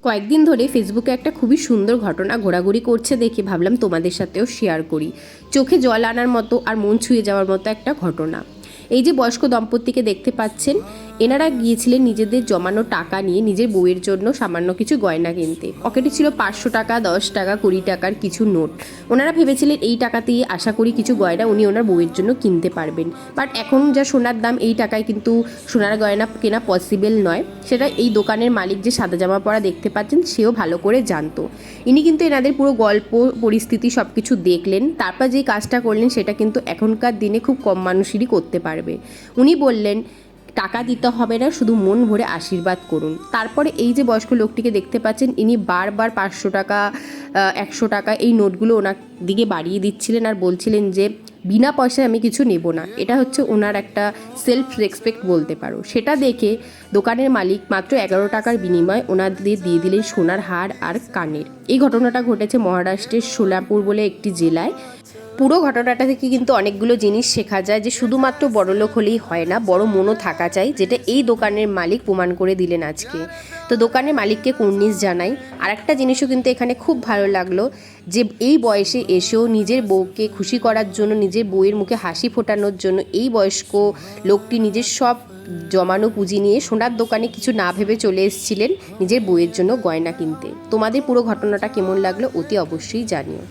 কয়েকদিন ধরে ফেসবুকে একটা খুবই সুন্দর ঘটনা ঘোরাঘুরি করছে দেখে ভাবলাম তোমাদের সাথেও শেয়ার করি। চোখে জল আনার মতো আর মন ছুঁয়ে যাওয়ার মতো একটা ঘটনা। এই যে বয়স্ক দম্পতিকে দেখতে পাচ্ছেন, এনারা গিয়েছিলেন নিজেদের জমানো টাকা নিয়ে নিজের বউয়ের জন্য সামান্য কিছু গয়না কিনতে। পকেটে ছিল 500 টাকা, 10 টাকা, 20 টাকার কিছু নোট। ওনারা ভেবেছিলেন এই টাকাতেই আশা করি কিছু গয়না উনি ওনার বউয়ের জন্য কিনতে পারবেন। বাট এখন যা সোনার দাম, এই টাকায় কিন্তু সোনার গয়না কেনা পসিবল নয়। সেটা এই দোকানের মালিক যে সাদা জামা পরা দেখতে পাচ্ছেন সেও ভালো করে জানতো। ইনি কিন্তু এনাদের পুরো গল্প পরিস্থিতি সব কিছু দেখলেন, তারপর যেই কাজটা করলেন সেটা কিন্তু এখনকার দিনে খুব কম মানুষেরই করতে পারবে। উনি বললেন টাকা দিতে হবে না, শুধু মন ভরে আশীর্বাদ করুন। তারপরে এই যে বয়স্ক লোকটিকে দেখতে পাচ্ছেন, ইনি বারবার 500 টাকা, 100 টাকা এই নোটগুলো ওনার দিকে বাড়িয়ে দিচ্ছিলেন আর বলছিলেন যে বিনা পয়সায় আমি কিছু নেব না। এটা হচ্ছে ওনার একটা সেলফ রেসপেক্ট বলতে পারো। সেটা দেখে দোকানের মালিক মাত্র 11 টাকার বিনিময়ে ওনাদের দিয়ে দিলেন সোনার হার আর কানের। এই ঘটনাটা ঘটেছে মহারাষ্ট্রের সোলাপুর বলে একটি জেলায়। পুরো ঘটনাটা থেকে কিন্তু অনেকগুলো জিনিস শেখা যায়, যে শুধুমাত্র বড়লোক হলেই হয় না, বড় মনও থাকা চাই, যেটা এই দোকানের মালিক প্রমাণ করে দিলেন আজকে। তো দোকানের মালিককে কুর্নিশ জানাই। আর একটা জিনিসও কিন্তু এখানে খুব ভালো লাগলো, যে এই বয়সে এসেও নিজের বউকে খুশি করার জন্য, নিজের বউয়ের মুখে হাসি ফোটানোর জন্য এই বয়স্ক লোকটি নিজের সব জমানো পুঁজি নিয়ে সোনার দোকানে কিছু না ভেবে চলে এসেছিলেন নিজের বউয়ের জন্য গয়না কিনতে। তোমাদের পুরো ঘটনাটা কেমন লাগলো অতি অবশ্যই জানিও।